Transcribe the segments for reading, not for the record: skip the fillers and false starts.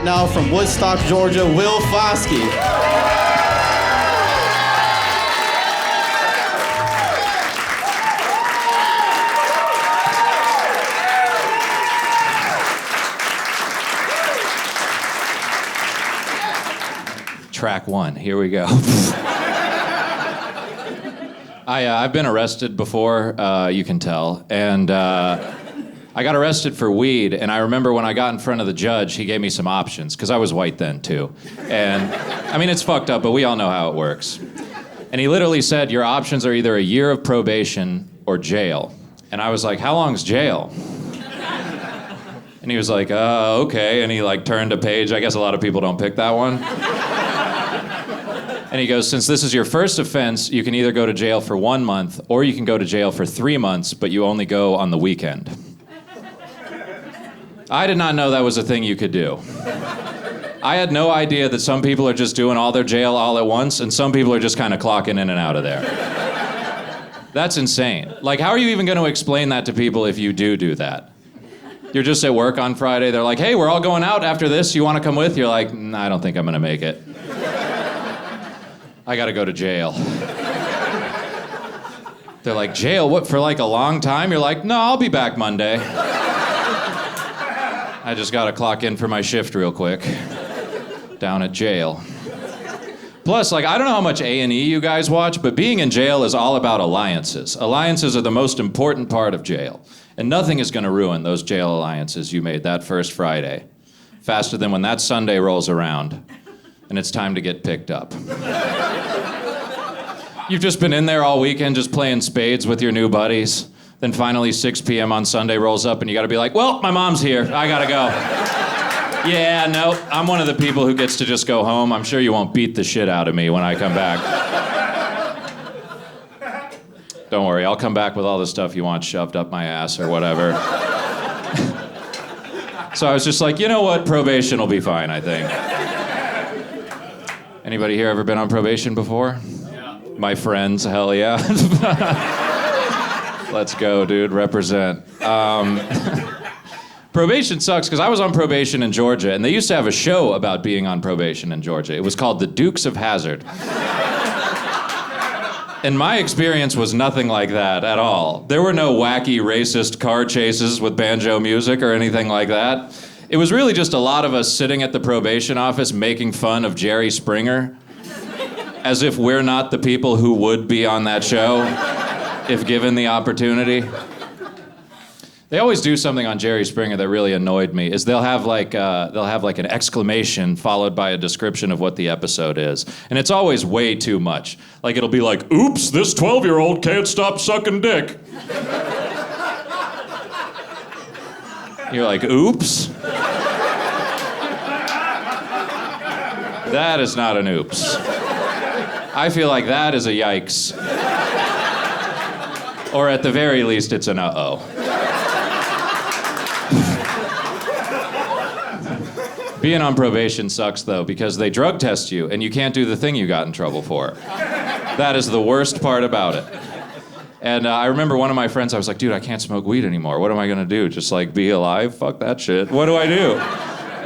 now from Woodstock, Georgia, Will Foskey. Track one, here we go. I've been arrested before, you can tell, and I got arrested for weed, and I remember when I got in front of the judge, he gave me some options, because I was white then, too. And, I mean, it's fucked up, but we all know how it works. And he literally said, your options are either a year of probation or jail. And I was like, how long's jail? And he was like, okay, and he, like, turned a page. I guess a lot of people don't pick that one. And he goes, since this is your first offense, you can either go to jail for 1 month or you can go to jail for 3 months, but you only go on the weekend. I did not know that was a thing you could do. I had no idea that some people are just doing all their jail all at once and some people are just kind of clocking in and out of there. That's insane. Like, how are you even going to explain that to people if you do that? You're just at work on Friday, they're like, hey, we're all going out after this, you want to come with? You're like, nah, I don't think I'm going to make it. I gotta go to jail. They're like, jail? What, for like a long time? You're like, no, I'll be back Monday. I just gotta clock in for my shift real quick. Down at jail. Plus, like, I don't know how much A&E you guys watch, but being in jail is all about alliances. Alliances are the most important part of jail. And nothing is gonna ruin those jail alliances you made that first Friday. Faster than when that Sunday rolls around. And it's time to get picked up. You've just been in there all weekend just playing spades with your new buddies. Then finally 6 p.m. on Sunday rolls up and you gotta be like, well, my mom's here, I gotta go. Yeah, no, I'm one of the people who gets to just go home. I'm sure you won't beat the shit out of me when I come back. Don't worry, I'll come back with all the stuff you want shoved up my ass or whatever. So I was just like, you know what, probation will be fine, I think. Anybody here ever been on probation before? Yeah. My friends, hell yeah. Let's go, dude, represent. Probation sucks, because I was on probation in Georgia, and they used to have a show about being on probation in Georgia. It was called The Dukes of Hazzard. And my experience was nothing like that at all. There were no wacky, racist car chases with banjo music or anything like that. It was really just a lot of us sitting at the probation office making fun of Jerry Springer, as if we're not the people who would be on that show if given the opportunity. They always do something on Jerry Springer that really annoyed me, is they'll have like an exclamation followed by a description of what the episode is. And it's always way too much. Like, it'll be like, oops, this 12-year-old can't stop sucking dick. You're like, oops? That is not an oops. I feel like that is a yikes. Or at the very least, it's an uh-oh. Being on probation sucks, though, because they drug test you, and you can't do the thing you got in trouble for. That is the worst part about it. And I remember one of my friends, I was like, dude, I can't smoke weed anymore. What am I gonna do? Just like be alive? Fuck that shit. What do I do?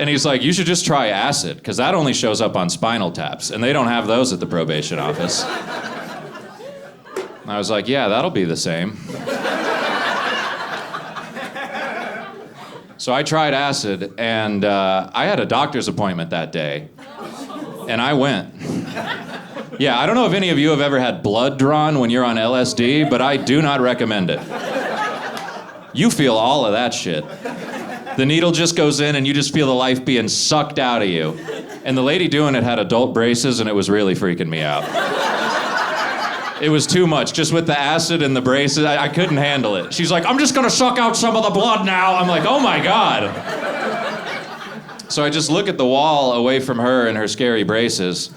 And he's like, you should just try acid, because that only shows up on Spinal Taps, and they don't have those at the probation office. And I was like, yeah, that'll be the same. So I tried acid, and I had a doctor's appointment that day, and I went. Yeah, I don't know if any of you have ever had blood drawn when you're on LSD, but I do not recommend it. You feel all of that shit. The needle just goes in and you just feel the life being sucked out of you. And the lady doing it had adult braces and it was really freaking me out. It was too much, just with the acid and the braces, I couldn't handle it. She's like, I'm just gonna suck out some of the blood now. I'm like, oh my God. So I just look at the wall away from her and her scary braces,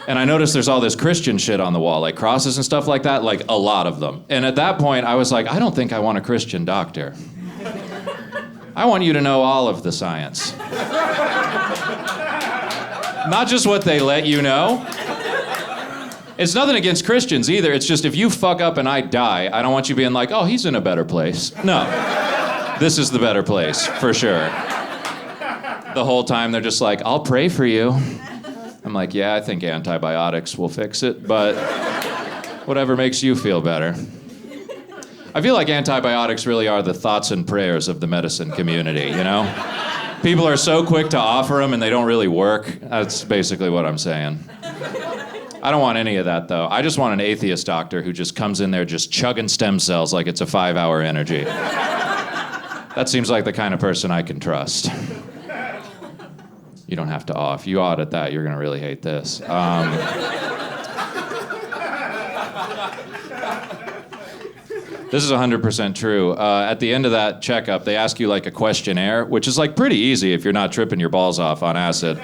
and I notice there's all this Christian shit on the wall, like crosses and stuff like that, like a lot of them. And at that point, I was like, I don't think I want a Christian doctor. I want you to know all of the science. Not just what they let you know. It's nothing against Christians either. It's just if you fuck up and I die, I don't want you being like, oh, he's in a better place. No. This is the better place, for sure. The whole time they're just like, I'll pray for you. I'm like, yeah, I think antibiotics will fix it, but whatever makes you feel better. I feel like antibiotics really are the thoughts and prayers of the medicine community, you know? People are so quick to offer them and they don't really work. That's basically what I'm saying. I don't want any of that, though. I just want an atheist doctor who just comes in there just chugging stem cells like it's a 5-hour energy. That seems like the kind of person I can trust. You don't have to awe. If you awed at that, you're going to really hate this. This is 100% true. At the end of that checkup, they ask you like a questionnaire, which is like pretty easy if you're not tripping your balls off on acid.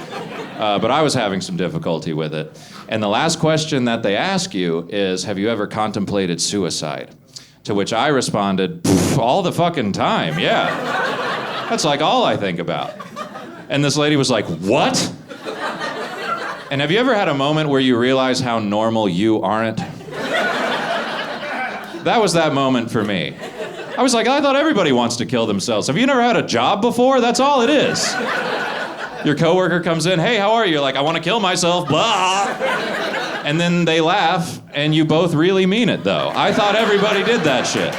But I was having some difficulty with it. And the last question that they ask you is, have you ever contemplated suicide? To which I responded, all the fucking time, yeah. That's like all I think about. And this lady was like, what? And have you ever had a moment where you realize how normal you aren't? That was that moment for me. I was like, I thought everybody wants to kill themselves. Have you never had a job before? That's all it is. Your coworker comes in, hey, how are you? You're like, I want to kill myself, blah. And then they laugh, and you both really mean it, though. I thought everybody did that shit.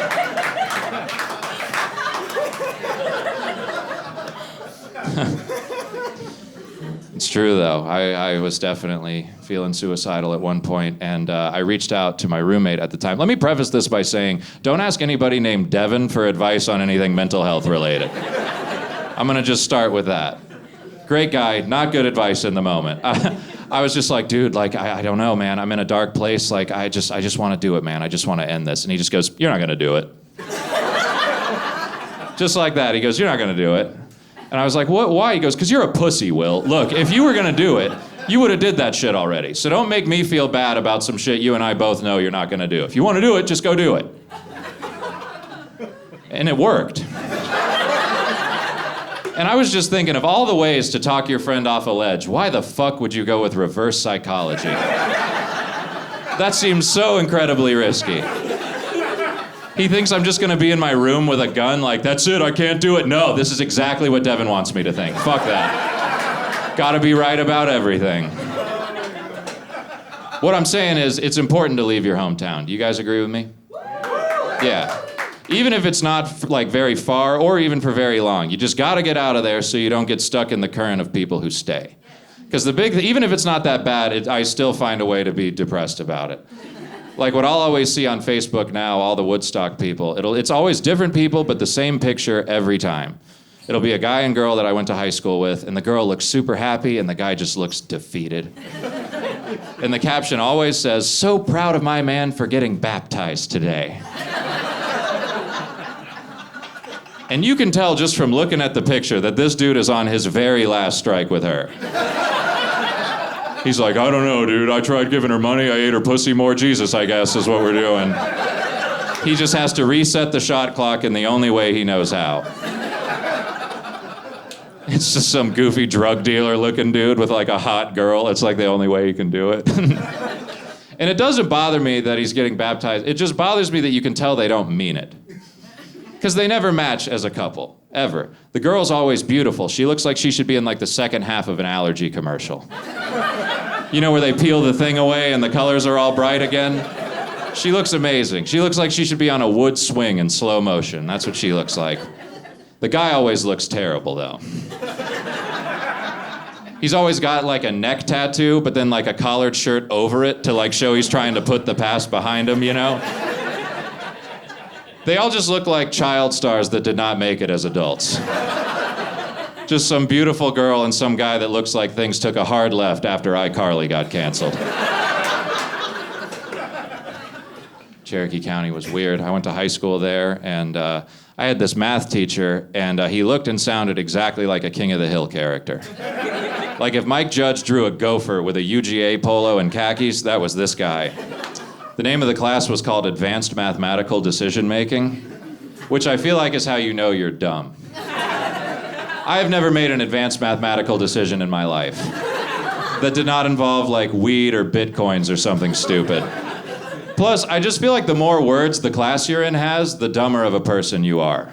It's true, though. I was definitely feeling suicidal at one point, and I reached out to my roommate at the time. Let me preface this by saying, don't ask anybody named Devin for advice on anything mental health related. I'm gonna just start with that. Great guy, not good advice in the moment. I was just like, dude, like, I don't know, man. I'm in a dark place. Like, I just want to do it, man. I just want to end this. And he just goes, you're not gonna do it. Just like that. He goes, you're not gonna do it. And I was like, what? Why? He goes, because you're a pussy, Will. Look, if you were gonna do it, you would have did that shit already. So don't make me feel bad about some shit you and I both know you're not gonna do. If you want to do it, just go do it. And it worked. And I was just thinking, of all the ways to talk your friend off a ledge, why the fuck would you go with reverse psychology? That seems so incredibly risky. He thinks I'm just gonna be in my room with a gun, like, that's it, I can't do it. No, this is exactly what Devin wants me to think. Fuck that. Gotta be right about everything. What I'm saying is, it's important to leave your hometown. Do you guys agree with me? Yeah. Even if it's not like very far or even for very long, you just gotta get out of there so you don't get stuck in the current of people who stay. Because even if it's not that bad, I still find a way to be depressed about it. Like what I'll always see on Facebook now, all the Woodstock people, it's always different people, but the same picture every time. It'll be a guy and girl that I went to high school with, and the girl looks super happy, and the guy just looks defeated. And the caption always says, so proud of my man for getting baptized today. And you can tell just from looking at the picture that this dude is on his very last strike with her. He's like, I don't know, dude. I tried giving her money. I ate her pussy more. Jesus, I guess, is what we're doing. He just has to reset the shot clock in the only way he knows how. It's just some goofy drug dealer looking dude with like a hot girl. It's like the only way he can do it. And it doesn't bother me that he's getting baptized. It just bothers me that you can tell they don't mean it. Because they never match as a couple, ever. The girl's always beautiful. She looks like she should be in like the second half of an allergy commercial. You know, where they peel the thing away and the colors are all bright again? She looks amazing. She looks like she should be on a wood swing in slow motion. That's what she looks like. The guy always looks terrible, though. He's always got like a neck tattoo, but then like a collared shirt over it to like show he's trying to put the past behind him, you know? They all just look like child stars that did not make it as adults. Just some beautiful girl and some guy that looks like things took a hard left after iCarly got canceled. Cherokee County was weird. I went to high school there, and I had this math teacher, and he looked and sounded exactly like a King of the Hill character. Like if Mike Judge drew a gopher with a UGA polo and khakis, that was this guy. The name of the class was called Advanced Mathematical Decision Making, which I feel like is how you know you're dumb. I have never made an advanced mathematical decision in my life that did not involve like weed or bitcoins or something stupid. Plus, I just feel like the more words the class you're in has, the dumber of a person you are.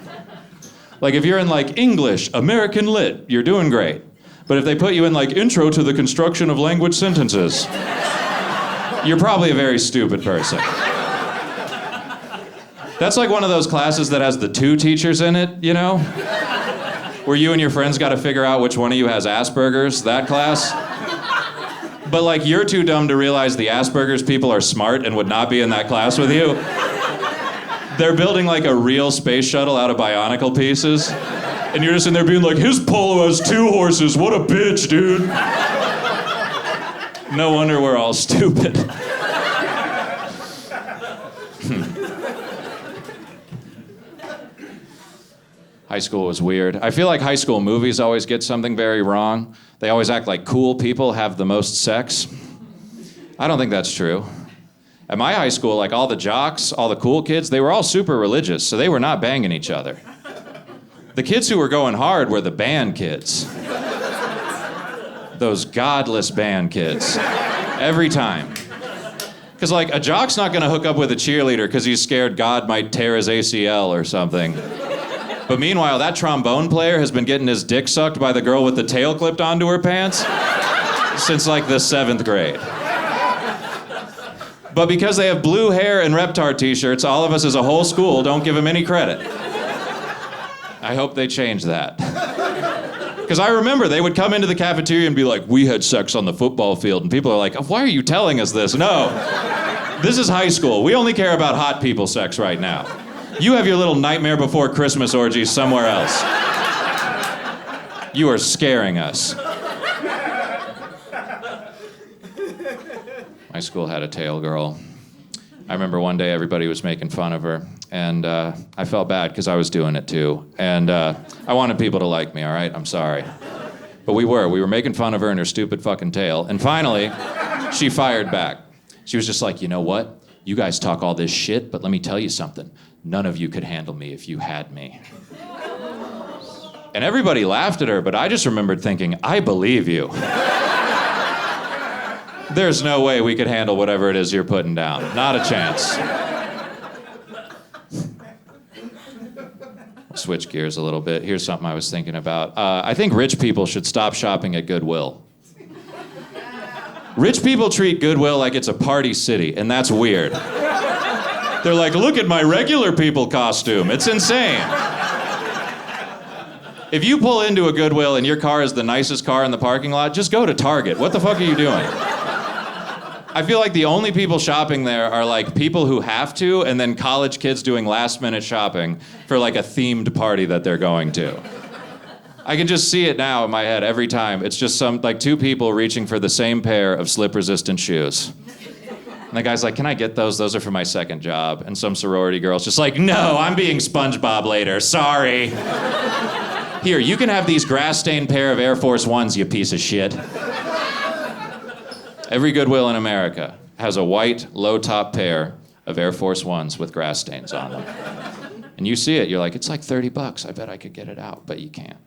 Like if you're in like English, American Lit, you're doing great. But if they put you in like intro to the construction of language sentences, you're probably a very stupid person. That's like one of those classes that has the 2 teachers in it, you know? Where you and your friends got to figure out which one of you has Asperger's, that class. But like you're too dumb to realize the Asperger's people are smart and would not be in that class with you. They're building like a real space shuttle out of Bionicle pieces. And you're just in there being like, his Polo has 2 horses, what a bitch, dude. No wonder we're all stupid. High school was weird. I feel like high school movies always get something very wrong. They always act like cool people have the most sex. I don't think that's true. At my high school, like all the jocks, all the cool kids, they were all super religious, so they were not banging each other. The kids who were going hard were the band kids. Those godless band kids. Every time. Because like a jock's not gonna hook up with a cheerleader because he's scared God might tear his ACL or something. But meanwhile, that trombone player has been getting his dick sucked by the girl with the tail clipped onto her pants since like the 7th grade. But because they have blue hair and Reptar t-shirts, all of us as a whole school don't give them any credit. I hope they change that. Because I remember they would come into the cafeteria and be like, we had sex on the football field. And people are like, why are you telling us this? No, this is high school. We only care about hot people sex right now. You have your little Nightmare Before Christmas orgies somewhere else. You are scaring us. My school had a tail girl. I remember one day everybody was making fun of her, and I felt bad because I was doing it too. And I wanted people to like me, all right? I'm sorry. But we were making fun of her and her stupid fucking tail. And finally, she fired back. She was just like, you know what? You guys talk all this shit, but let me tell you something. None of you could handle me if you had me. And everybody laughed at her, but I just remembered thinking, I believe you. There's no way we could handle whatever it is you're putting down. Not a chance. I'll switch gears a little bit. Here's something I was thinking about. I think rich people should stop shopping at Goodwill. Rich people treat Goodwill like it's a party city, and that's weird. They're like, look at my regular people costume. It's insane. If you pull into a Goodwill and your car is the nicest car in the parking lot, just go to Target. What the fuck are you doing? I feel like the only people shopping there are like people who have to, and then college kids doing last-minute shopping for like a themed party that they're going to. I can just see it now in my head every time. It's just like 2 people reaching for the same pair of slip-resistant shoes. And the guy's like, can I get those? Those are for my second job. And some sorority girl's just like, no, I'm being SpongeBob later, sorry. Here, you can have these grass-stained pair of Air Force Ones, you piece of shit. Every Goodwill in America has a white, low-top pair of Air Force Ones with grass stains on them. And you see it, you're like, it's like $30. I bet I could get it out, but you can't.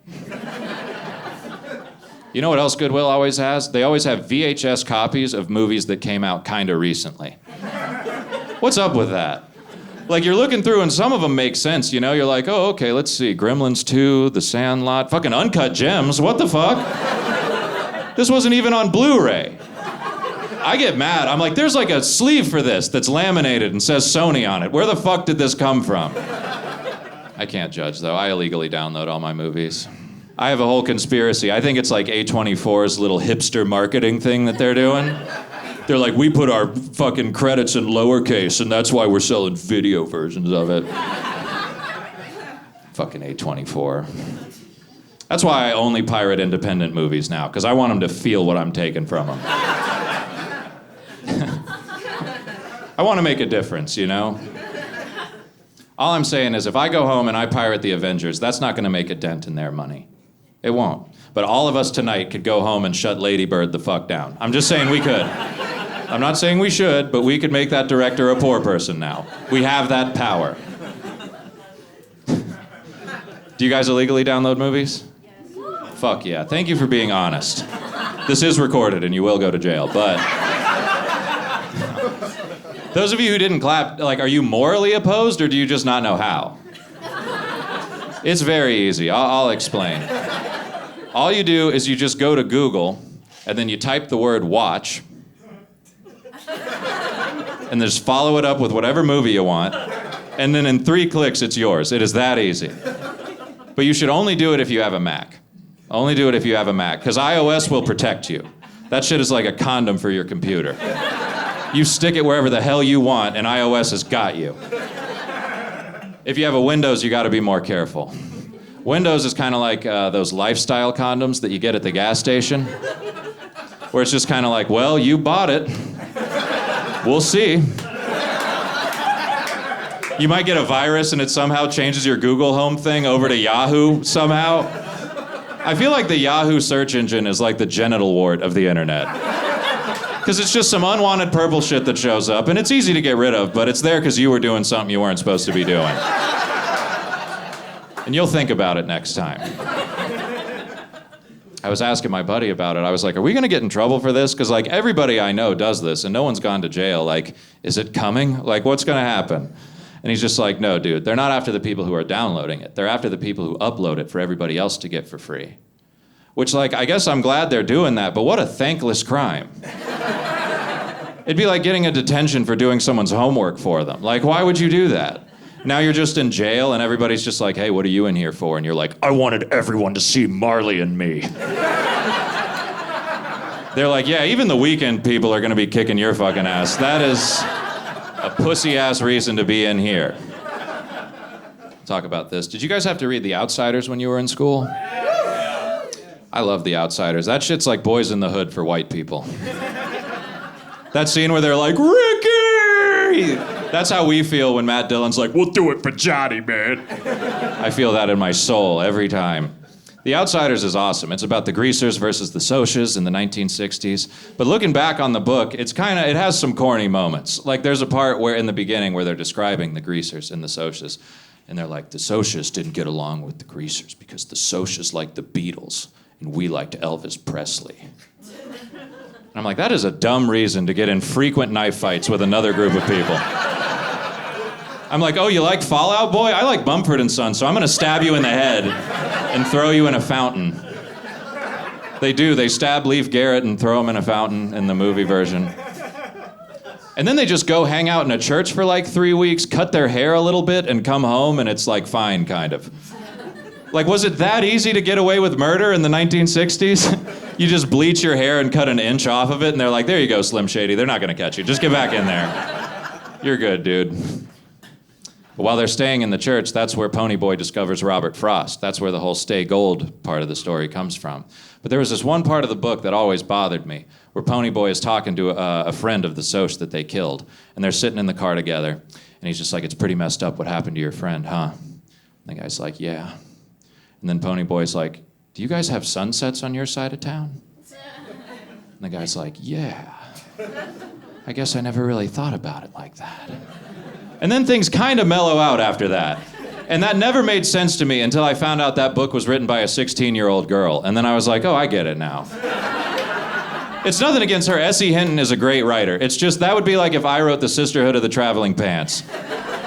You know what else Goodwill always has? They always have VHS copies of movies that came out kind of recently. What's up with that? Like, you're looking through and some of them make sense, you know? You're like, oh, okay, let's see. Gremlins 2, The Sandlot, fucking Uncut Gems, what the fuck? This wasn't even on Blu-ray. I get mad. I'm like, there's like a sleeve for this that's laminated and says Sony on it. Where the fuck did this come from? I can't judge, though. I illegally download all my movies. I have a whole conspiracy. I think it's like A24's little hipster marketing thing that they're doing. They're like, we put our fucking credits in lowercase, and that's why we're selling video versions of it. Fucking A24. That's why I only pirate independent movies now, because I want them to feel what I'm taking from them. I want to make a difference, you know? All I'm saying is if I go home and I pirate the Avengers, that's not going to make a dent in their money. It won't. But all of us tonight could go home and shut Lady Bird the fuck down. I'm just saying we could. I'm not saying we should, but we could make that director a poor person now. We have that power. Do you guys illegally download movies? Yes. Fuck yeah. Thank you for being honest. This is recorded and you will go to jail, but... Those of you who didn't clap, like, are you morally opposed or do you just not know how? It's very easy. I'll explain. All you do is you just go to Google, and then you type the word watch, and then just follow it up with whatever movie you want, and then in 3 clicks, it's yours. It is that easy. But you should only do it if you have a Mac. Only do it if you have a Mac, because iOS will protect you. That shit is like a condom for your computer. You stick it wherever the hell you want, and iOS has got you. If you have a Windows, you gotta be more careful. Windows is kind of like those lifestyle condoms that you get at the gas station, where it's just kind of like, well, you bought it. We'll see. You might get a virus and it somehow changes your Google Home thing over to Yahoo somehow. I feel like the Yahoo search engine is like the genital wart of the internet. Because it's just some unwanted purple shit that shows up, and it's easy to get rid of, but it's there because you were doing something you weren't supposed to be doing. And you'll think about it next time. I was asking my buddy about it. I was like, are we gonna get in trouble for this? Because like everybody I know does this, and no one's gone to jail. Like, is it coming? Like, what's gonna happen? And he's just like, no, dude, they're not after the people who are downloading it. They're after the people who upload it for everybody else to get for free. Which, like, I guess I'm glad they're doing that, but what a thankless crime. It'd be like getting a detention for doing someone's homework for them. Like, why would you do that? Now you're just in jail and everybody's just like, hey, what are you in here for? And you're like, I wanted everyone to see Marley and me. They're like, yeah, even the weekend people are gonna be kicking your fucking ass. That is a pussy-ass reason to be in here. Talk about this. Did you guys have to read The Outsiders when you were in school? I love The Outsiders. That shit's like Boys in the Hood for white people. That scene where they're like, Ricky! That's how we feel when Matt Dillon's like, we'll do it for Johnny, man. I feel that in my soul every time. The Outsiders is awesome. It's about the Greasers versus the Socias in the 1960s. But looking back on the book, it has some corny moments. Like there's a part where in the beginning where they're describing the Greasers and the Socias. And they're like, the Socias didn't get along with the Greasers because the Socias liked the Beatles and we liked Elvis Presley. And I'm like, that is a dumb reason to get in frequent knife fights with another group of people. I'm like, oh, you like Fall Out Boy? I like Mumford & Sons, so I'm gonna stab you in the head and throw you in a fountain. They do, they stab Leif Garrett and throw him in a fountain in the movie version. And then they just go hang out in a church for like 3 weeks, cut their hair a little bit, and come home, and it's like fine, kind of. Like, was it that easy to get away with murder in the 1960s? You just bleach your hair and cut an inch off of it, and they're like, there you go, Slim Shady, they're not gonna catch you. Just get back in there. You're good, dude. But while they're staying in the church, that's where Ponyboy discovers Robert Frost. That's where the whole Stay Gold part of the story comes from. But there was this one part of the book that always bothered me, where Ponyboy is talking to a friend of the Soch that they killed, and they're sitting in the car together, and he's just like, it's pretty messed up what happened to your friend, huh? And the guy's like, yeah. And then Ponyboy's like, do you guys have sunsets on your side of town? And the guy's like, yeah. I guess I never really thought about it like that. And then things kind of mellow out after that. And that never made sense to me until I found out that book was written by a 16-year-old girl. And then I was like, oh, I get it now. It's nothing against her. S.E. Hinton is a great writer. It's just, that would be like if I wrote The Sisterhood of the Traveling Pants.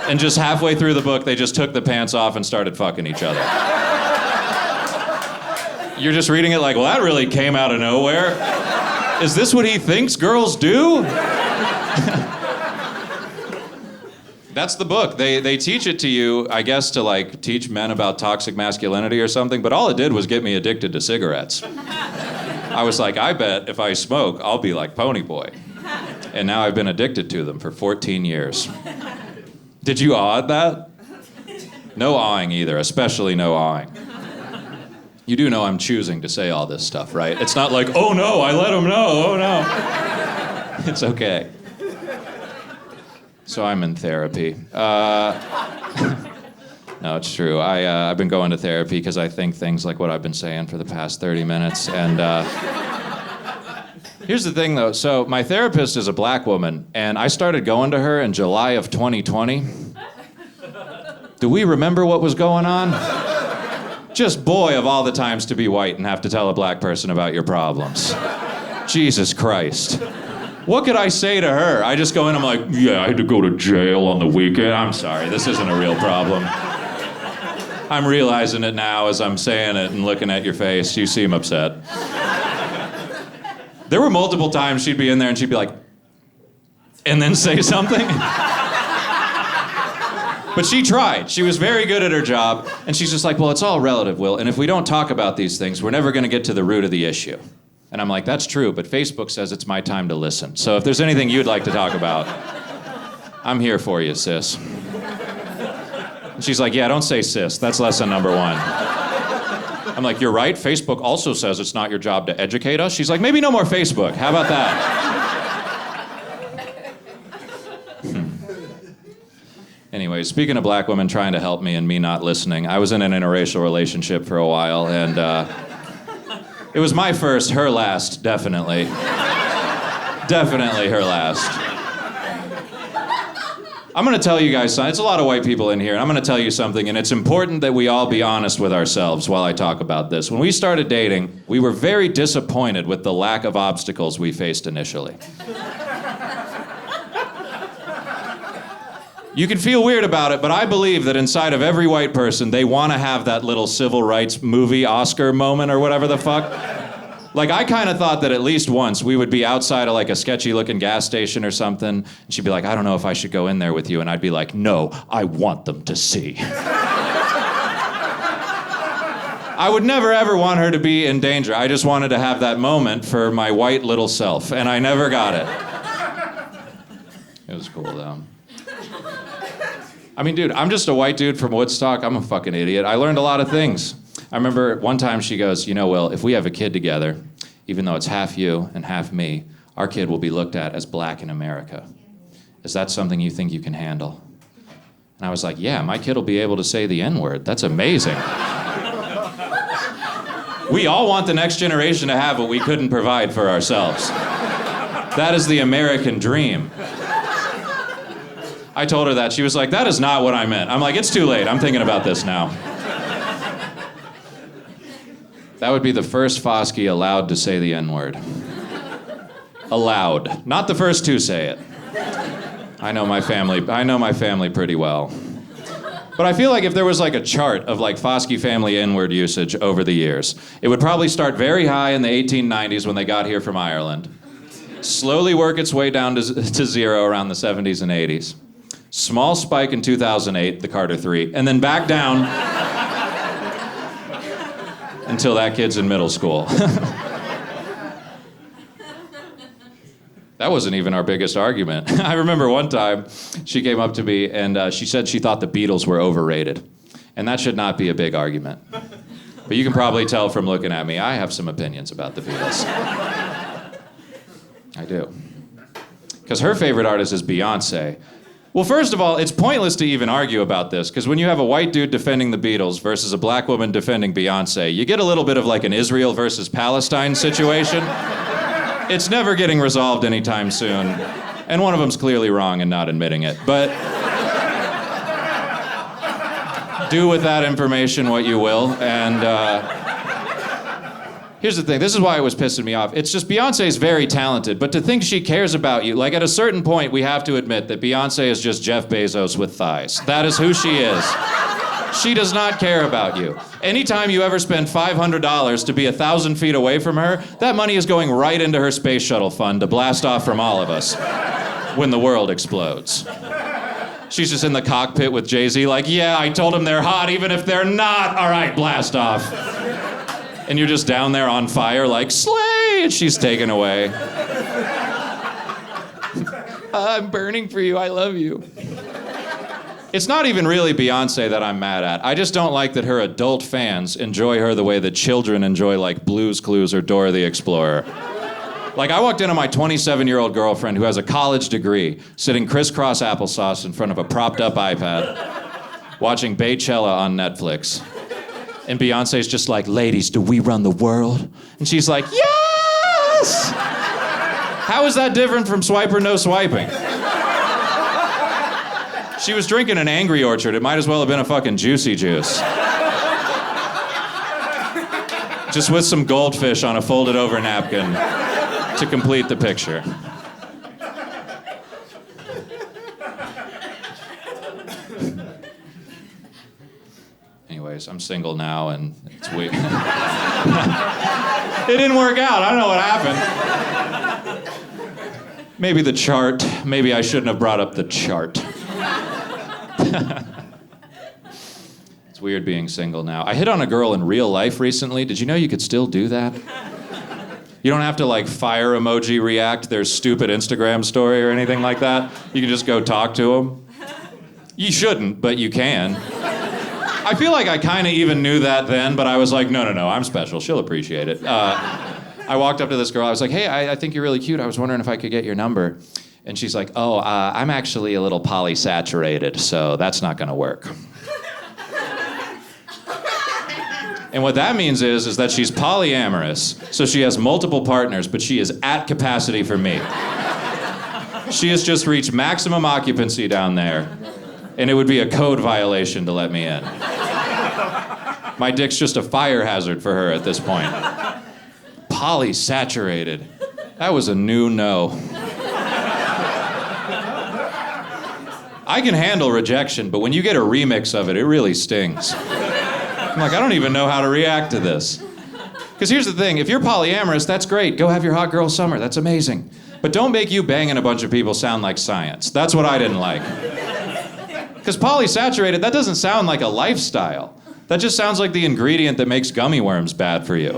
And just halfway through the book, they just took the pants off and started fucking each other. You're just reading it like, well, that really came out of nowhere. Is this what he thinks girls do? That's the book. They teach it to you, I guess, to like teach men about toxic masculinity or something, but all it did was get me addicted to cigarettes. I was like, I bet if I smoke, I'll be like Ponyboy. And now I've been addicted to them for 14 years. Did you awe at that? No awing either, especially no awing. You do know I'm choosing to say all this stuff, right? It's not like, oh no, I let him know, oh no. It's okay. So I'm in therapy. No, it's true. I've been going to therapy because I think things like what I've been saying for the past 30 minutes. And here's the thing, though. So my therapist is a black woman, and I started going to her in July of 2020. Do we remember what was going on? Just boy of all the times to be white and have to tell a black person about your problems. Jesus Christ. What could I say to her? I just go in, I'm like, yeah, I had to go to jail on the weekend. I'm sorry, this isn't a real problem. I'm realizing it now as I'm saying it and looking at your face. You seem upset. There were multiple times she'd be in there and she'd be like, and then say something. But she tried. She was very good at her job. And she's just like, well, it's all relative, Will. And if we don't talk about these things, we're never going to get to the root of the issue. And I'm like, that's true, but Facebook says it's my time to listen. So if there's anything you'd like to talk about, I'm here for you, sis. And she's like, yeah, don't say sis. That's lesson number 1. I'm like, you're right. Facebook also says it's not your job to educate us. She's like, maybe no more Facebook. How about that? Anyway, speaking of black women trying to help me and me not listening, I was in an interracial relationship for a while, and it was my first, her last, definitely. Definitely her last. I'm gonna tell you guys something. It's a lot of white people in here, and I'm gonna tell you something, and it's important that we all be honest with ourselves while I talk about this. When we started dating, we were very disappointed with the lack of obstacles we faced initially. You can feel weird about it, but I believe that inside of every white person, they want to have that little civil rights movie Oscar moment or whatever the fuck. Like, I kind of thought that at least once we would be outside of like a sketchy looking gas station or something, and she'd be like, I don't know if I should go in there with you, and I'd be like, no, I want them to see. I would never ever want her to be in danger. I just wanted to have that moment for my white little self, and I never got it. It was cool though. I mean, dude, I'm just a white dude from Woodstock. I'm a fucking idiot. I learned a lot of things. I remember one time she goes, you know, Will, if we have a kid together, even though it's half you and half me, our kid will be looked at as black in America. Is that something you think you can handle? And I was like, yeah, my kid will be able to say the N-word. That's amazing. We all want the next generation to have what we couldn't provide for ourselves. That is the American dream. I told her that. She was like, that is not what I meant. I'm like, it's too late. I'm thinking about this now. That would be the first Foskey allowed to say the N-word. Allowed. Not the first to say it. I know my family pretty well. But I feel like if there was like a chart of like Foskey family N-word usage over the years, it would probably start very high in the 1890s when they got here from Ireland, slowly work its way down to zero around the 70s and 80s. Small spike in 2008, the Carter III, and then back down until that kid's in middle school. That wasn't even our biggest argument. I remember one time she came up to me and she said she thought the Beatles were overrated. And that should not be a big argument. But you can probably tell from looking at me, I have some opinions about the Beatles. I do. Because her favorite artist is Beyonce. Well, first of all, it's pointless to even argue about this, because when you have a white dude defending the Beatles versus a black woman defending Beyonce, you get a little bit of like an Israel versus Palestine situation. It's never getting resolved anytime soon, and one of them's clearly wrong and not admitting it. But do with that information what you will, and here's the thing, this is why it was pissing me off. It's just Beyonce's very talented, but to think she cares about you, like at a certain point we have to admit that Beyonce is just Jeff Bezos with thighs. That is who she is. She does not care about you. Anytime you ever spend $500 to be 1,000 feet away from her, that money is going right into her space shuttle fund to blast off from all of us when the world explodes. She's just in the cockpit with Jay-Z like, yeah, I told them they're hot even if they're not. All right, blast off. And you're just down there on fire like, slay, and she's taken away. I'm burning for you, I love you. It's not even really Beyonce that I'm mad at. I just don't like that her adult fans enjoy her the way that children enjoy like Blue's Clues or Dora the Explorer. Like, I walked into my 27-year-old girlfriend who has a college degree, sitting crisscross applesauce in front of a propped up iPad, watching Baychella on Netflix. And Beyonce's just like, ladies, do we run the world? And she's like, yes! How is that different from Swipe or No Swiping? She was drinking an Angry Orchard. It might as well have been a fucking Juicy Juice. Just with some goldfish on a folded over napkin to complete the picture. anyways, I'm single now, and it's weird. It didn't work out. I don't know what happened. Maybe the chart. Maybe I shouldn't have brought up the chart. It's weird being single now. I hit on a girl in real life recently. Did you know you could still do that? You don't have to like fire emoji react their stupid Instagram story or anything like that. You can just go talk to them. You shouldn't, but you can. I feel like I kind of even knew that then, but I was like, no, I'm special. She'll appreciate it. I walked up to this girl. I was like, hey, I think you're really cute. I was wondering if I could get your number. And she's like, oh, I'm actually a little polysaturated, so that's not going to work. And what that means is that she's polyamorous, so she has multiple partners, but she is at capacity for me. She has just reached maximum occupancy down there, and it would be a code violation to let me in. My dick's just a fire hazard for her at this point. Polysaturated. That was a new no. I can handle rejection, but when you get a remix of it, it really stings. I'm like, I don't even know how to react to this. Because here's the thing, if you're polyamorous, that's great. Go have your hot girl summer, that's amazing. But don't make you banging a bunch of people sound like science. That's what I didn't like. Because polysaturated, that doesn't sound like a lifestyle. That just sounds like the ingredient that makes gummy worms bad for you.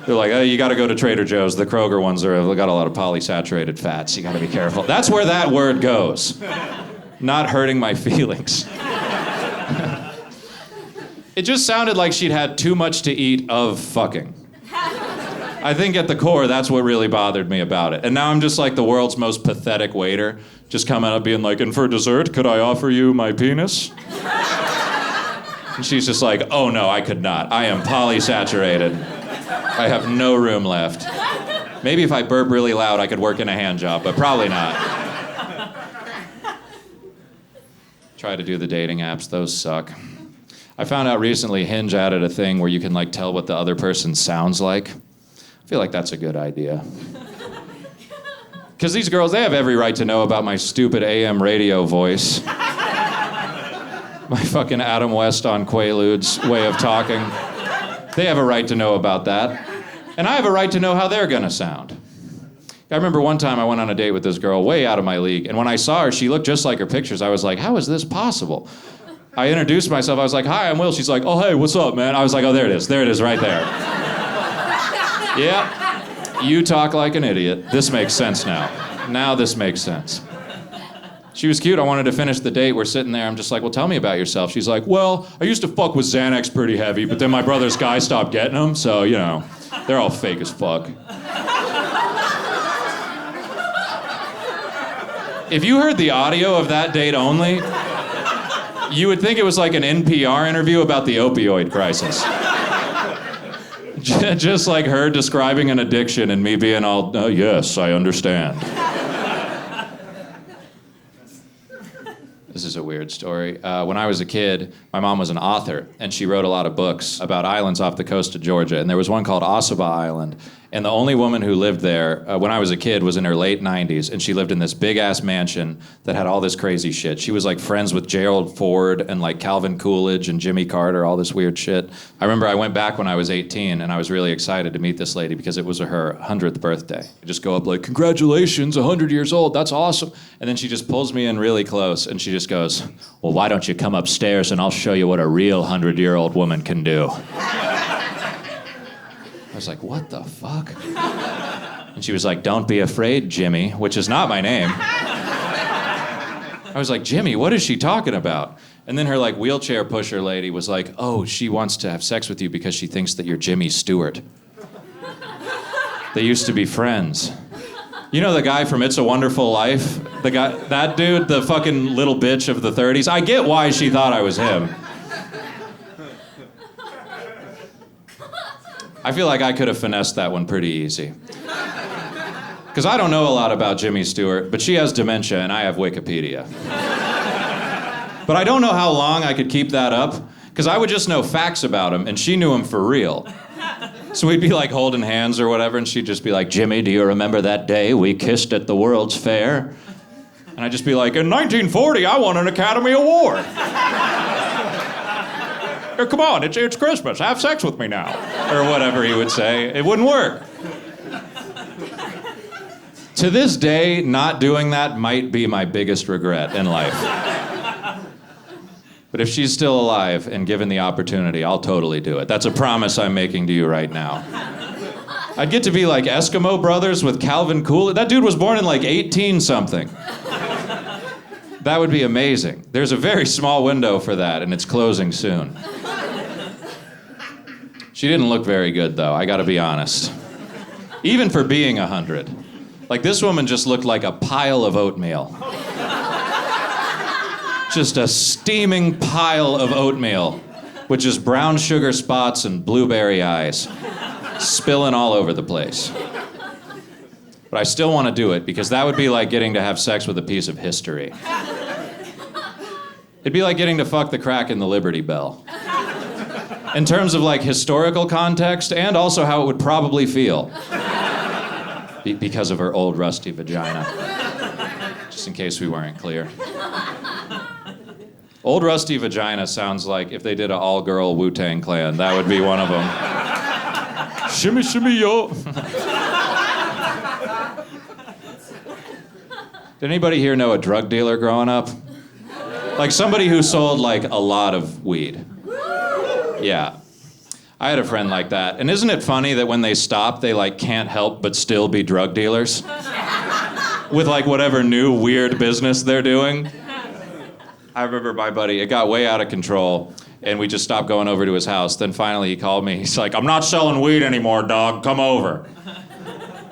They're like, oh, you gotta go to Trader Joe's. The Kroger ones got a lot of polysaturated fats. You gotta be careful. That's where that word goes. Not hurting my feelings. It just sounded like she'd had too much to eat of fucking. I think at the core, that's what really bothered me about it. And now I'm just like the world's most pathetic waiter, just coming up being like, and for dessert, could I offer you my penis? And she's just like, oh no, I could not. I am polysaturated. I have no room left. Maybe if I burp really loud, I could work in a hand job, but probably not. Try to do the dating apps, those suck. I found out recently Hinge added a thing where you can like tell what the other person sounds like. I feel like that's a good idea. Because these girls, they have every right to know about my stupid AM radio voice. My fucking Adam West on Quaaludes way of talking. They have a right to know about that. And I have a right to know how they're gonna sound. I remember one time I went on a date with this girl way out of my league, and when I saw her, she looked just like her pictures. I was like, how is this possible? I introduced myself. I was like, hi, I'm Will. She's like, oh, hey, what's up, man? I was like, oh, there it is. There it is right there. Yeah, you talk like an idiot. This makes sense now. Now this makes sense. She was cute. I wanted to finish the date. We're sitting there. I'm just like, well, tell me about yourself. She's like, well, I used to fuck with Xanax pretty heavy, but then my brother's guy stopped getting them, so, you know, they're all fake as fuck. If you heard the audio of that date only, you would think it was like an NPR interview about the opioid crisis. Just like her describing an addiction and me being all, oh, yes, I understand. This is a weird story. When I was a kid, my mom was an author, and she wrote a lot of books about islands off the coast of Georgia, and there was one called Ossabaw Island. And the only woman who lived there when I was a kid was in her late 90s, and she lived in this big-ass mansion that had all this crazy shit. She was like friends with Gerald Ford and like Calvin Coolidge and Jimmy Carter, all this weird shit. I remember I went back when I was 18, and I was really excited to meet this lady because it was her 100th birthday. I just go up like, congratulations, 100 years old, that's awesome. And then she just pulls me in really close, and she just goes, well, why don't you come upstairs and I'll show you what a real 100-year-old woman can do. I was like, what the fuck? And she was like, don't be afraid, Jimmy, which is not my name. I was like, Jimmy, what is she talking about? And then her like wheelchair pusher lady was like, oh, she wants to have sex with you because she thinks that you're Jimmy Stewart. They used to be friends. You know the guy from It's a Wonderful Life? The guy, that dude, the fucking little bitch of the 30s? I get why she thought I was him. I feel like I could have finessed that one pretty easy. Because I don't know a lot about Jimmy Stewart, but she has dementia and I have Wikipedia. But I don't know how long I could keep that up, because I would just know facts about him and she knew him for real. So we'd be like holding hands or whatever, and she'd just be like, Jimmy, do you remember that day we kissed at the World's Fair? And I'd just be like, in 1940, I won an Academy Award. Come on, it's Christmas. Have sex with me now. Or whatever he would say. It wouldn't work. To this day, not doing that might be my biggest regret in life. But if she's still alive and given the opportunity, I'll totally do it. That's a promise I'm making to you right now. I'd get to be like Eskimo Brothers with Calvin Coolidge. That dude was born in like 18-something. That would be amazing. There's a very small window for that, and it's closing soon. She didn't look very good, though, I gotta be honest. Even for being 100. Like, this woman just looked like a pile of oatmeal. Just a steaming pile of oatmeal with just brown sugar spots and blueberry eyes spilling all over the place. But I still want to do it because that would be like getting to have sex with a piece of history. It'd be like getting to fuck the crack in the Liberty Bell. In terms of like historical context and also how it would probably feel. Because of her old rusty vagina. Just in case we weren't clear. Old rusty vagina sounds like if they did an all-girl Wu-Tang Clan, that would be one of them. Shimmy, shimmy, yo. Did anybody here know a drug dealer growing up? Like somebody who sold like a lot of weed. Yeah. I had a friend like that. And isn't it funny that when they stop, they like can't help but still be drug dealers? With like whatever new weird business they're doing. I remember my buddy, it got way out of control, and we just stopped going over to his house. Then finally he called me. He's like, I'm not selling weed anymore, dog. Come over.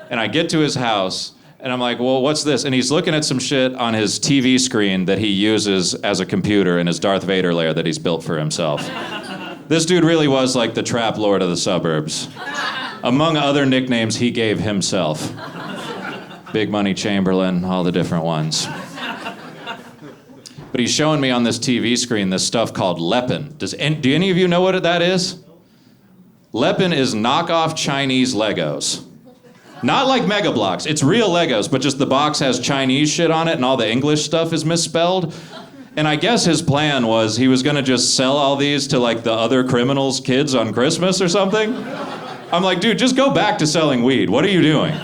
And I get to his house, and I'm like, well, what's this? And he's looking at some shit on his TV screen that he uses as a computer in his Darth Vader lair that he's built for himself. This dude really was like the trap lord of the suburbs. Among other nicknames he gave himself. Big Money Chamberlain, all the different ones. But he's showing me on this TV screen this stuff called Lepin. Do any of you know what that is? Lepin is knockoff Chinese Legos. Not like Mega Bloks. It's real Legos, but just the box has Chinese shit on it and all the English stuff is misspelled. And I guess his plan was he was gonna just sell all these to like the other criminals' kids on Christmas or something. I'm like, dude, just go back to selling weed. What are you doing?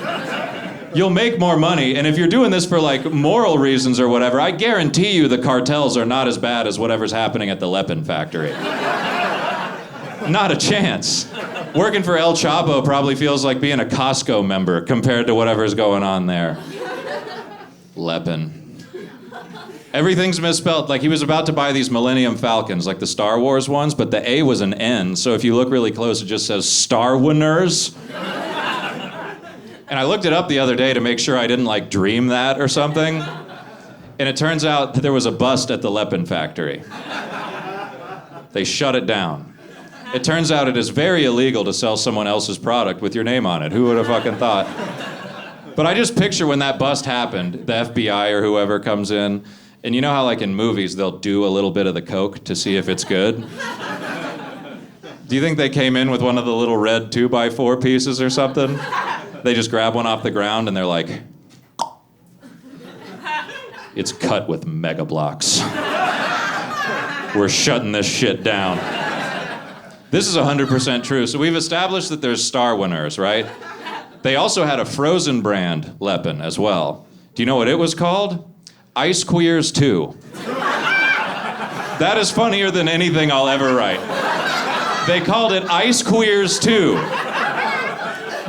You'll make more money, and if you're doing this for like moral reasons or whatever, I guarantee you the cartels are not as bad as whatever's happening at the Lepin factory. Not a chance. Working for El Chapo probably feels like being a Costco member compared to whatever's going on there. Lepin. Everything's misspelled. Like he was about to buy these Millennium Falcons, like the Star Wars ones, but the A was an N, so if you look really close, it just says Star Winners. And I looked it up the other day to make sure I didn't like dream that or something. And it turns out that there was a bust at the Lepin factory. They shut it down. It turns out it is very illegal to sell someone else's product with your name on it. Who would have fucking thought? But I just picture when that bust happened, the FBI or whoever comes in, and you know how like in movies they'll do a little bit of the coke to see if it's good? Do you think they came in with one of the little red 2x4 pieces or something? They just grab one off the ground and they're like, it's cut with Mega Bloks. We're shutting this shit down. This is 100% true. So we've established that there's Star Winners, right? They also had a frozen brand, Lepin, as well. Do you know what it was called? Ice Queers 2. That is funnier than anything I'll ever write. They called it Ice Queers 2.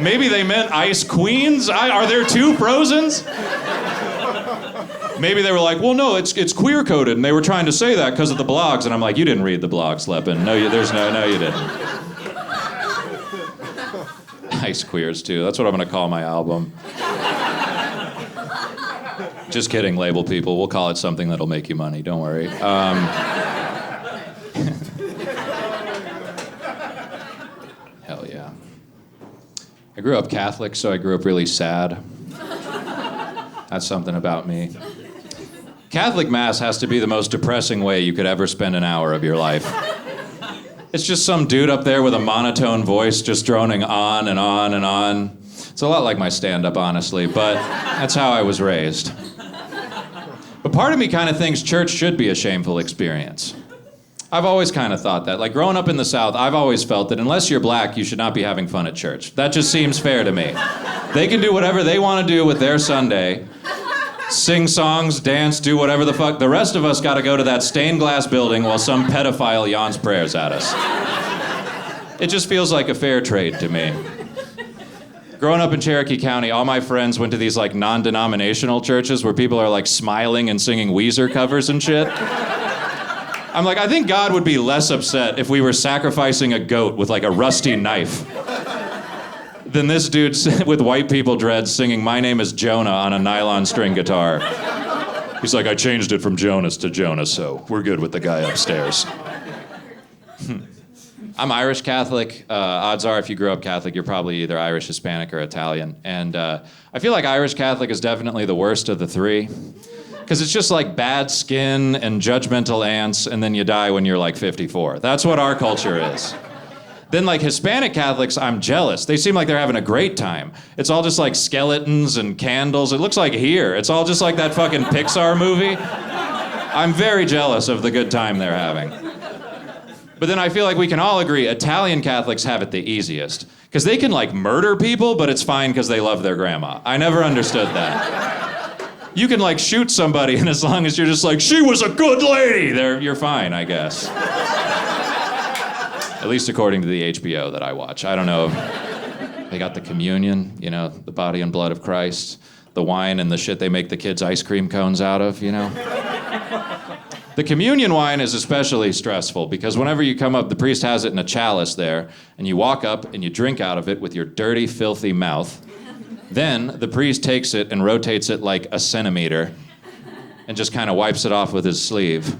Maybe they meant Ice Queens? Are there two Frozens? Maybe they were like, well, no, it's queer-coded, and they were trying to say that because of the blogs. And I'm like, you didn't read the blogs, Lepin. No, you didn't. Ice Queers 2. That's what I'm going to call my album. Just kidding, label people. We'll call it something that'll make you money. Don't worry. Hell yeah. I grew up Catholic, so I grew up really sad. That's something about me. Catholic Mass has to be the most depressing way you could ever spend an hour of your life. It's just some dude up there with a monotone voice just droning on and on and on. It's a lot like my stand-up, honestly, but that's how I was raised. But part of me kind of thinks church should be a shameful experience. I've always kind of thought that. Like, growing up in the South, I've always felt that unless you're black, you should not be having fun at church. That just seems fair to me. They can do whatever they want to do with their Sunday. Sing songs, dance, do whatever the fuck. The rest of us got to go to that stained glass building while some pedophile yawns prayers at us. It just feels like a fair trade to me. Growing up in Cherokee County, all my friends went to these like non-denominational churches where people are like smiling and singing Weezer covers and shit. I'm like, I think God would be less upset if we were sacrificing a goat with like a rusty knife than this dude with white people dreads singing My Name is Jonah on a nylon string guitar. He's like, I changed it from Jonas to Jonah, so we're good with the guy upstairs. I'm Irish Catholic. Odds are if you grew up Catholic, you're probably either Irish, Hispanic, or Italian. And I feel like Irish Catholic is definitely the worst of the three. Because it's just like bad skin and judgmental aunts, and then you die when you're like 54. That's what our culture is. Then like Hispanic Catholics, I'm jealous. They seem like they're having a great time. It's all just like skeletons and candles. It looks like Here. It's all just like that fucking Pixar movie. I'm very jealous of the good time they're having. But then I feel like we can all agree Italian Catholics have it the easiest. Because they can like murder people, but it's fine because they love their grandma. I never understood that. You can like shoot somebody, and as long as you're just like, she was a good lady, you're fine, I guess. At least according to the HBO that I watch. I don't know if they got the communion, you know, the body and blood of Christ, the wine and the shit they make the kids ice cream cones out of, you know. The communion wine is especially stressful because whenever you come up, the priest has it in a chalice there, and you walk up and you drink out of it with your dirty, filthy mouth. Then the priest takes it and rotates it like a centimeter and just kind of wipes it off with his sleeve,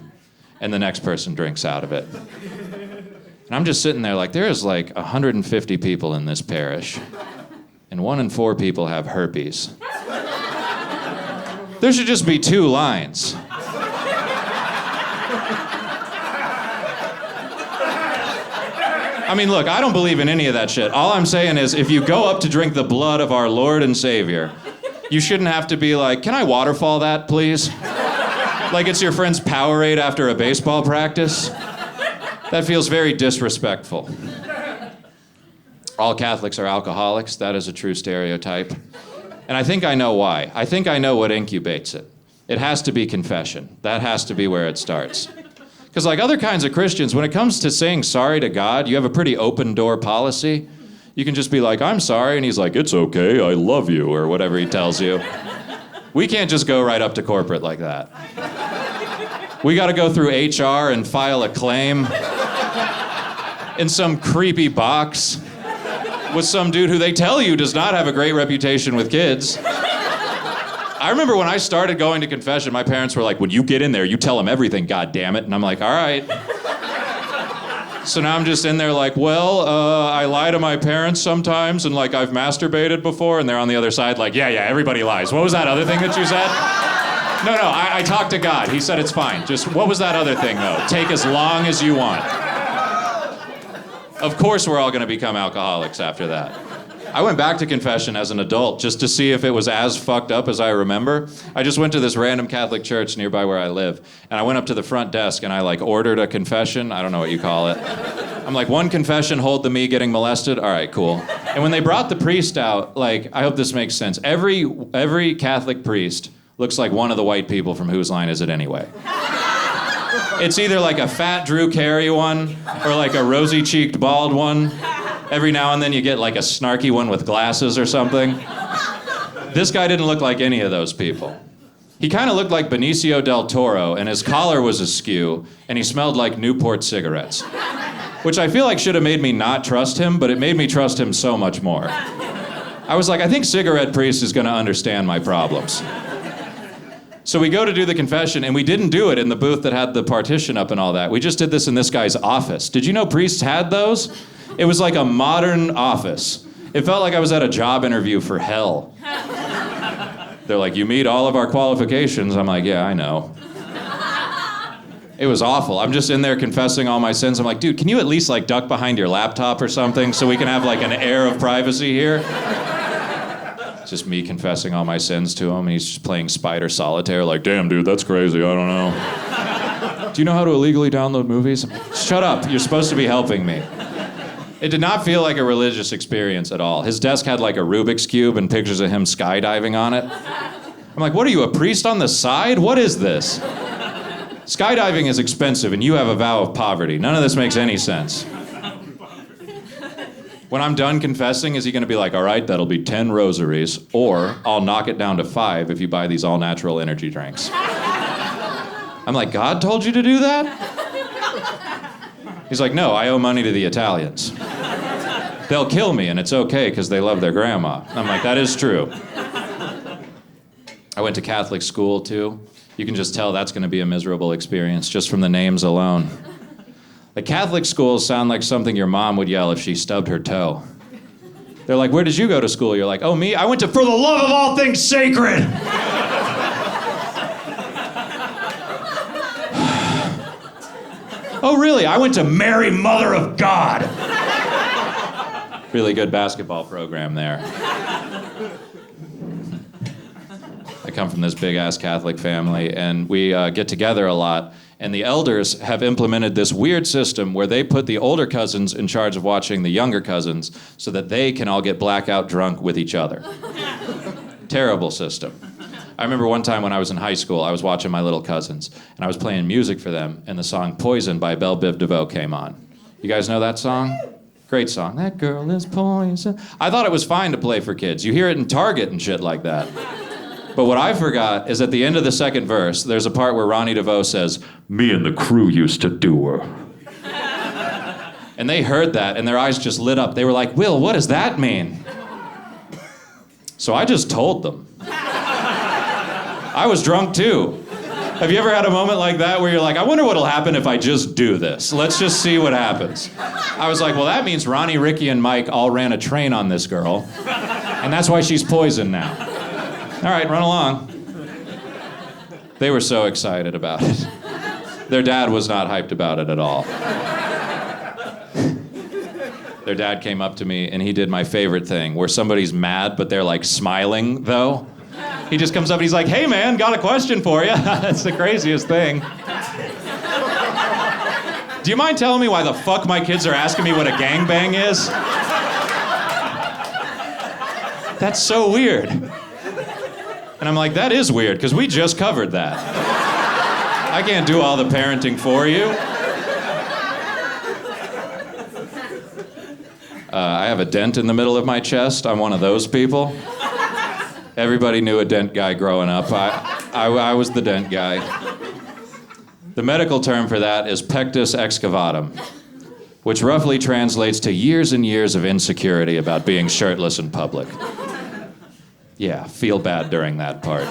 and the next person drinks out of it. And I'm just sitting there like, there is like 150 people in this parish, and 1 in 4 people have herpes. There should just be 2 lines. I mean, look, I don't believe in any of that shit. All I'm saying is, if you go up to drink the blood of our Lord and Savior, you shouldn't have to be like, can I waterfall that, please? Like it's your friend's Powerade after a baseball practice. That feels very disrespectful. All Catholics are alcoholics. That is a true stereotype. And I think I know why. I think I know what incubates it. It has to be confession. That has to be where it starts. Because like other kinds of Christians, when it comes to saying sorry to God, you have a pretty open door policy. You can just be like, I'm sorry, and he's like, it's okay, I love you, or whatever he tells you. We can't just go right up to corporate like that. We gotta go through HR and file a claim in some creepy box with some dude who they tell you does not have a great reputation with kids. I remember when I started going to confession, my parents were like, when you get in there, you tell them everything, goddammit. And I'm like, all right. So now I'm just in there like, well, I lie to my parents sometimes, and like I've masturbated before, and they're on the other side like, yeah, everybody lies. What was that other thing that you said? No, I talked to God. He said it's fine. Just, what was that other thing though? Take as long as you want. Of course we're all gonna become alcoholics after that. I went back to confession as an adult just to see if it was as fucked up as I remember. I just went to this random Catholic church nearby where I live, and I went up to the front desk and I like ordered a confession. I don't know what you call it. I'm like, 1 confession, hold the me getting molested. All right, cool. And when they brought the priest out, like, I hope this makes sense. Every Catholic priest looks like one of the white people from Whose Line Is It Anyway? It's either like a fat Drew Carey one or like a rosy-cheeked bald one. Every now and then you get like a snarky one with glasses or something. This guy didn't look like any of those people. He kind of looked like Benicio del Toro, and his collar was askew, and he smelled like Newport cigarettes. Which I feel like should have made me not trust him, but it made me trust him so much more. I was like, I think Cigarette Priest is gonna understand my problems. So we go to do the confession, and we didn't do it in the booth that had the partition up and all that. We just did this in this guy's office. Did you know priests had those? It was like a modern office. It felt like I was at a job interview for hell. They're like, you meet all of our qualifications. I'm like, yeah, I know. It was awful. I'm just in there confessing all my sins. I'm like, dude, can you at least like duck behind your laptop or something so we can have like an air of privacy here? It's just me confessing all my sins to him, and he's just playing Spider Solitaire like, damn, dude, that's crazy, I don't know. Do you know how to illegally download movies? I'm like, shut up, you're supposed to be helping me. It did not feel like a religious experience at all. His desk had like a Rubik's Cube and pictures of him skydiving on it. I'm like, what are you, a priest on the side? What is this? Skydiving is expensive and you have a vow of poverty. None of this makes any sense. When I'm done confessing, is he gonna be like, all right, that'll be 10 rosaries, or I'll knock it down to 5 if you buy these all-natural energy drinks. I'm like, God told you to do that? He's like, no, I owe money to the Italians. They'll kill me and it's okay because they love their grandma. I'm like, that is true. I went to Catholic school too. You can just tell that's gonna be a miserable experience just from the names alone. The Catholic schools sound like something your mom would yell if she stubbed her toe. They're like, where did you go to school? You're like, oh, me? I went to For the Love of All Things Sacred. Oh, really? I went to Mary, Mother of God. Really good basketball program there. I come from this big-ass Catholic family, and we get together a lot. And the elders have implemented this weird system where they put the older cousins in charge of watching the younger cousins so that they can all get blackout drunk with each other. Terrible system. I remember one time when I was in high school, I was watching my little cousins, and I was playing music for them, and the song Poison by Belle Biv DeVoe came on. You guys know that song? Great song. That girl is poison. I thought it was fine to play for kids. You hear it in Target and shit like that. But what I forgot is at the end of the second verse, there's a part where Ronnie DeVoe says, me and the crew used to do her. And they heard that, and their eyes just lit up. They were like, Will, what does that mean? So I just told them. I was drunk too. Have you ever had a moment like that where you're like, I wonder what'll happen if I just do this? Let's just see what happens. I was like, well, that means Ronnie, Ricky, and Mike all ran a train on this girl, and that's why she's poisoned now. All right, run along. They were so excited about it. Their dad was not hyped about it at all. Their dad came up to me and he did my favorite thing, where somebody's mad, but they're like smiling though. He just comes up and he's like, hey man, got a question for you. That's the craziest thing. Do you mind telling me why the fuck my kids are asking me what a gangbang is? That's so weird. And I'm like, that is weird, because we just covered that. I can't do all the parenting for you. I have a dent in the middle of my chest. I'm one of those people. Everybody knew a dent guy growing up. I was the dent guy. The medical term for that is pectus excavatum, which roughly translates to years and years of insecurity about being shirtless in public. Yeah, feel bad during that part.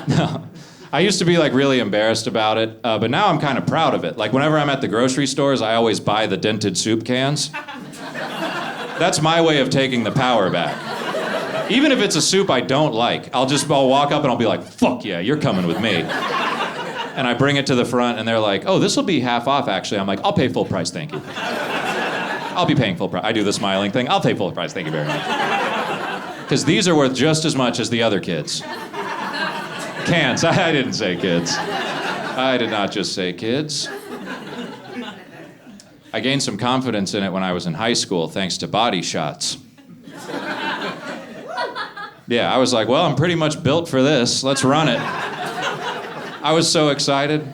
No. I used to be like really embarrassed about it, but now I'm kind of proud of it. Like whenever I'm at the grocery stores, I always buy the dented soup cans. That's my way of taking the power back. Even if it's a soup I don't like, I'll walk up and I'll be like, fuck yeah, you're coming with me. And I bring it to the front and they're like, oh, this will be half off actually. I'm like, I'll pay full price, thank you. I'll be paying full price. I do the smiling thing. I'll pay full price, thank you very much. Because these are worth just as much as the other kids. Cans, I didn't say kids. I did not just say kids. I gained some confidence in it when I was in high school, thanks to body shots. Yeah, I was like, well, I'm pretty much built for this. Let's run it. I was so excited.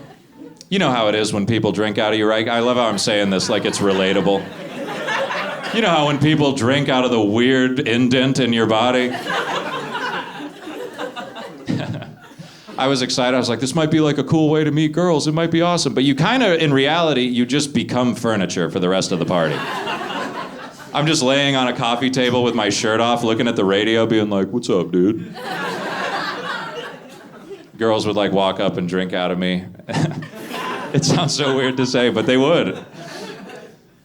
You know how it is when people drink out of your right. I love how I'm saying this like it's relatable. You know how when people drink out of the weird indent in your body? I was excited. I was like, this might be like a cool way to meet girls. It might be awesome. But you kind of, in reality, you just become furniture for the rest of the party. I'm just laying on a coffee table with my shirt off, looking at the radio, being like, what's up, dude? Girls would like walk up and drink out of me. It sounds so weird to say, but they would.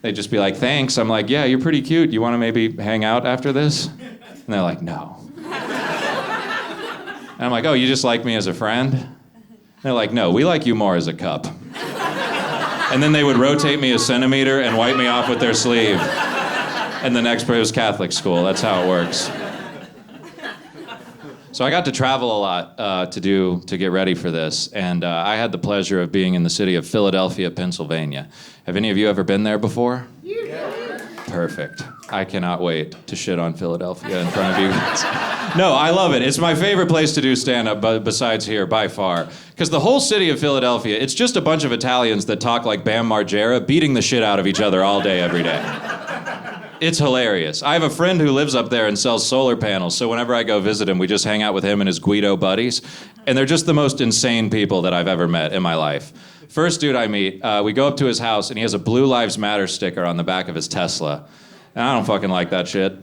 They'd just be like, thanks. I'm like, yeah, you're pretty cute. You want to maybe hang out after this? And they're like, no. And I'm like, oh, you just like me as a friend? And they're like, no, we like you more as a cup. And then they would rotate me a centimeter and wipe me off with their sleeve. And the next part was Catholic school. That's how it works. So I got to travel a lot to get ready for this, and I had the pleasure of being in the city of Philadelphia, Pennsylvania. Have any of you ever been there before? Yeah. Perfect. I cannot wait to shit on Philadelphia in front of you guys. No, I love it. It's my favorite place to do stand-up, but besides here, by far. Because the whole city of Philadelphia, it's just a bunch of Italians that talk like Bam Margera, beating the shit out of each other all day, every day. It's hilarious. I have a friend who lives up there and sells solar panels, so whenever I go visit him, we just hang out with him and his Guido buddies, and they're just the most insane people that I've ever met in my life. First dude I meet, we go up to his house, and he has a Blue Lives Matter sticker on the back of his Tesla, and I don't fucking like that shit.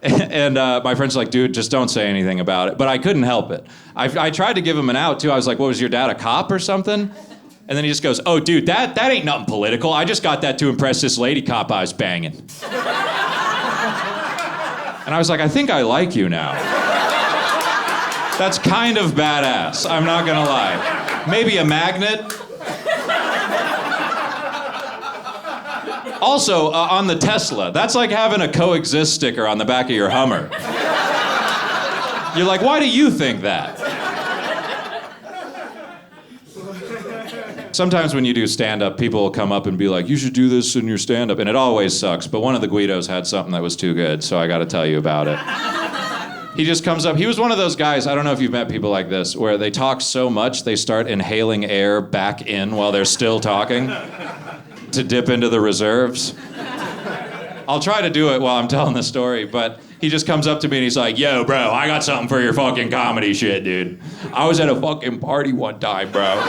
And my friend's like, dude, just don't say anything about it, but I couldn't help it. I tried to give him an out, too. I was like, what, was your dad a cop or something? And then he just goes, oh, dude, that ain't nothing political. I just got that to impress this lady cop I was banging. And I was like, I think I like you now. That's kind of badass, I'm not gonna lie. Maybe a magnet. Also, on the Tesla, that's like having a coexist sticker on the back of your Hummer. You're like, why do you think that? Sometimes when you do stand-up, people will come up and be like, you should do this in your stand-up, and it always sucks, but one of the Guidos had something that was too good, so I gotta tell you about it. He just comes up, he was one of those guys, I don't know if you've met people like this, where they talk so much, they start inhaling air back in while they're still talking to dip into the reserves. I'll try to do it while I'm telling the story, but he just comes up to me and he's like, yo, bro, I got something for your fucking comedy shit, dude. I was at a fucking party one time, bro.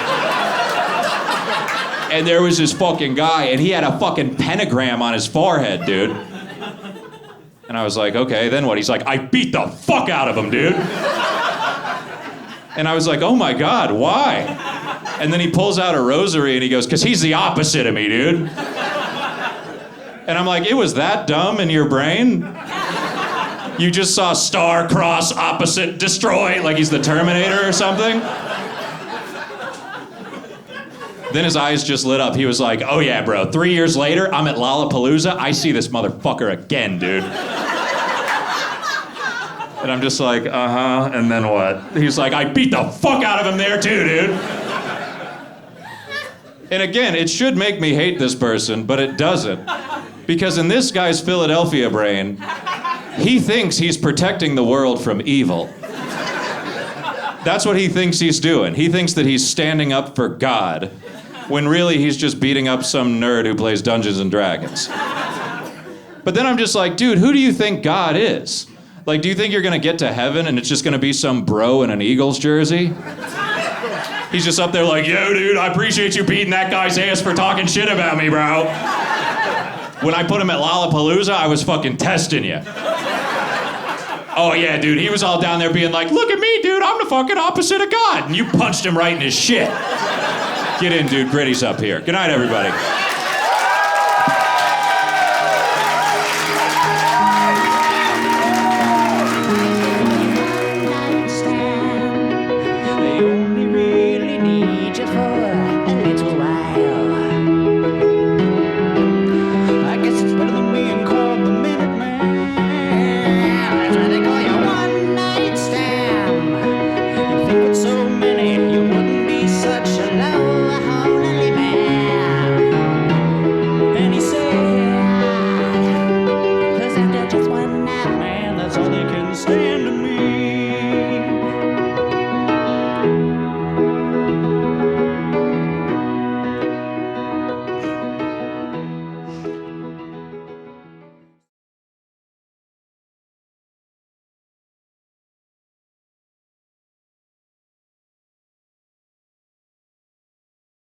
And there was this fucking guy, and he had a fucking pentagram on his forehead, dude. And I was like, okay, then what? He's like, I beat the fuck out of him, dude. And I was like, oh my God, why? And then he pulls out a rosary and he goes, because he's the opposite of me, dude. And I'm like, it was that dumb in your brain? You just saw star, cross, opposite, destroy, like he's the Terminator or something? Then his eyes just lit up. He was like, oh yeah, bro, 3 years later, I'm at Lollapalooza. I see this motherfucker again, dude. And I'm just like, uh-huh, and then what? He's like, I beat the fuck out of him there too, dude. And again, it should make me hate this person, but it doesn't. Because in this guy's Philadelphia brain, he thinks he's protecting the world from evil. That's what he thinks he's doing. He thinks that he's standing up for God, when really he's just beating up some nerd who plays Dungeons and Dragons. But then I'm just like, dude, who do you think God is? Like, do you think you're gonna get to heaven and it's just gonna be some bro in an Eagles jersey? He's just up there like, yo, dude, I appreciate you beating that guy's ass for talking shit about me, bro. When I put him at Lollapalooza, I was fucking testing you. Oh yeah, dude, he was all down there being like, look at me, dude, I'm the fucking opposite of God. And you punched him right in his shit. Get in, dude, Gritty's up here. Good night, everybody.